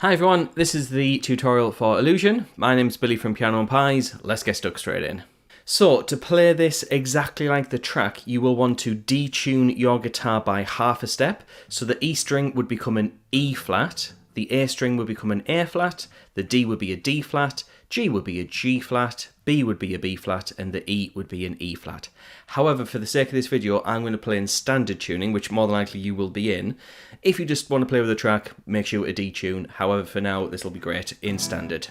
Hi everyone, this is the tutorial for Illusion. My name's Billy from Piano and Pies. Let's get stuck straight in. So, to play this exactly like the track, you will want to detune your guitar by half a step. So the E string would become an E flat, the A string would become an A flat, the D would be a D flat, G would be a G flat, B would be a B flat, and the E would be an E flat. However, for the sake of this video, I'm going to play in standard tuning, which more than likely you will be in. If you just want to play with the track, make sure to detune. However, for now, this will be great in standard.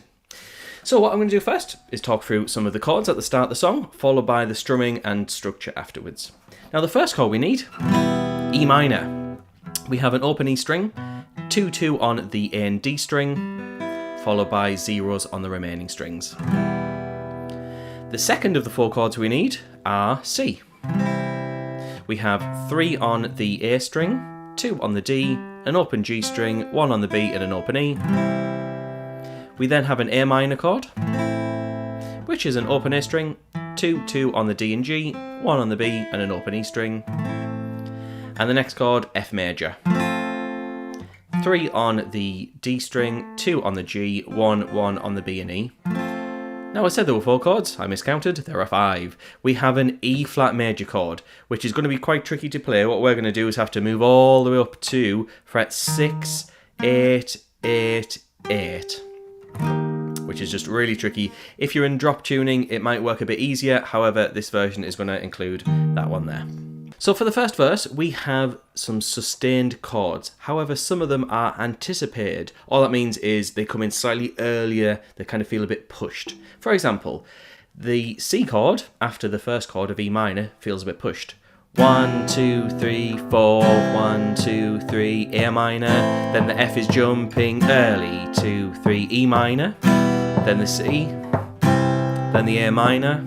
So what I'm going to do first is talk through some of the chords at the start of the song, followed by the strumming and structure afterwards. Now the first chord we need, E minor. We have an open E string, 2-2 on the A and D string, followed by zeros on the remaining strings. The second of the four chords we need are C. We have 3 on the A string, 2 on the D, an open G string, 1 on the B and an open E. We then have an A minor chord, which is an open A string, 2 on the D and G, 1 on the B and an open E string. And the next chord, F major. 3 on the D string, 2 on the G, 1 on the B and E. Now I said there were 4 chords, I miscounted, there are 5. We have an E flat major chord, which is going to be quite tricky to play. What we're going to do is have to move all the way up to fret 6, 8, 8, 8. Which is just really tricky. If you're in drop tuning, it might work a bit easier. However, this version is going to include that one there. So for the first verse, we have some sustained chords. However, some of them are anticipated. All that means is they come in slightly earlier. They kind of feel a bit pushed. For example, the C chord after the first chord of E minor feels a bit pushed. 1, 2, 3, 4, 1, 2, 3, A minor. Then the F is jumping early. 2, 3, E minor. Then the C. Then the A minor.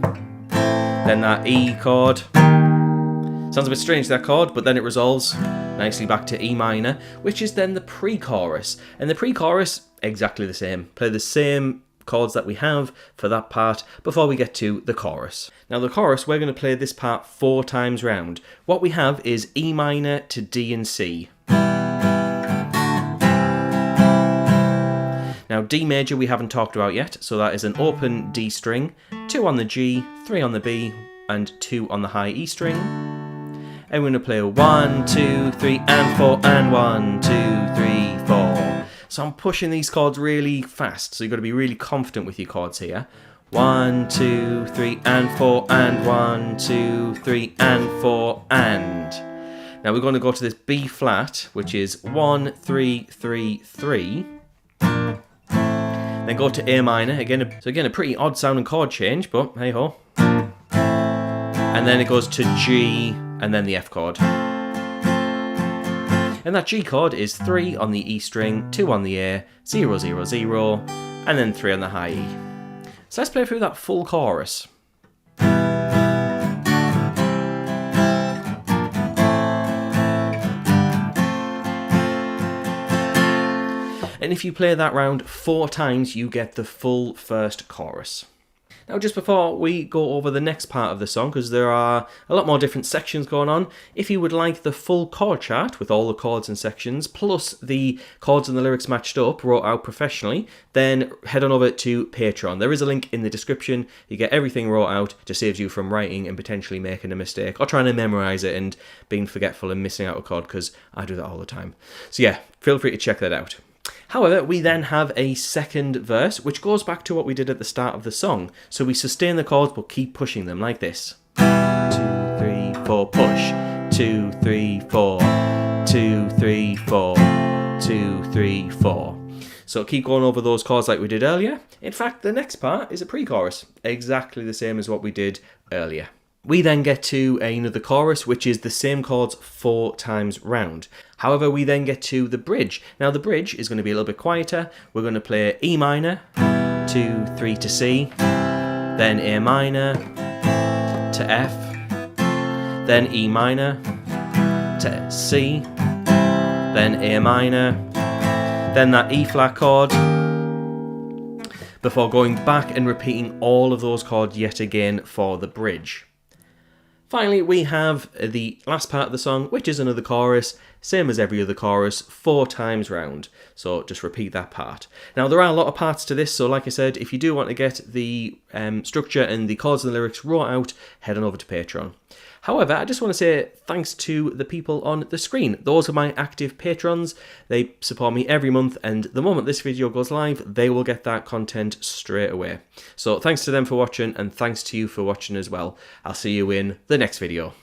Then that E chord. Sounds a bit strange, that chord, but then it resolves nicely back to E minor, which is then the pre-chorus. And the pre-chorus, exactly the same. Play the same chords that we have for that part before we get to the chorus. Now the chorus, we're going to play this part 4 times round. What we have is E minor to D and C. Now D major we haven't talked about yet, so that is an open D string, 2 on the G, 3 on the B, and 2 on the high E string. And we're going to play 1, 2, 3, and 4, and 1, 2, 3, 4. So I'm pushing these chords really fast, so you've got to be really confident with your chords here. 1, 2, 3, and 4, and 1, 2, 3, and 4, and. Now we're going to go to this B flat, which is 1, 3, 3, 3. Then go to A minor, again a pretty odd sounding chord change, but hey ho. And then it goes to G, and then the F chord. And that G chord is 3 on the E string, 2 on the A, 0, 0, 0, and then 3 on the high E. So let's play through that full chorus. And if you play that round 4 times, you get the full first chorus. Now just before we go over the next part of the song, because there are a lot more different sections going on, if you would like the full chord chart with all the chords and sections, plus the chords and the lyrics matched up, wrote out professionally, then head on over to Patreon. There is a link in the description. You get everything wrote out, just saves you from writing and potentially making a mistake, or trying to memorise it and being forgetful and missing out a chord, because I do that all the time. So yeah, feel free to check that out. However, we then have a second verse, which goes back to what we did at the start of the song. So we sustain the chords, but keep pushing them like this. 2, 3, 4, push. 2, 3, 4. 2, 3, 4. 2, 3, 4. So keep going over those chords like we did earlier. In fact, the next part is a pre-chorus, exactly the same as what we did earlier. We then get to another chorus, which is the same chords 4 times round. However, we then get to the bridge. Now the bridge is going to be a little bit quieter. We're going to play E minor, 2, 3 to C, then A minor to F, then E minor to C, then A minor, then that E flat chord, before going back and repeating all of those chords yet again for the bridge. Finally, we have the last part of the song, which is another chorus, same as every other chorus, 4 times round. So just repeat that part. Now there are a lot of parts to this, so like I said, if you do want to get the structure and the chords and the lyrics raw out, head on over to Patreon. However, I just want to say thanks to the people on the screen. Those are my active patrons. They support me every month, and the moment this video goes live, they will get that content straight away. So thanks to them for watching, and thanks to you for watching as well. I'll see you in the next video.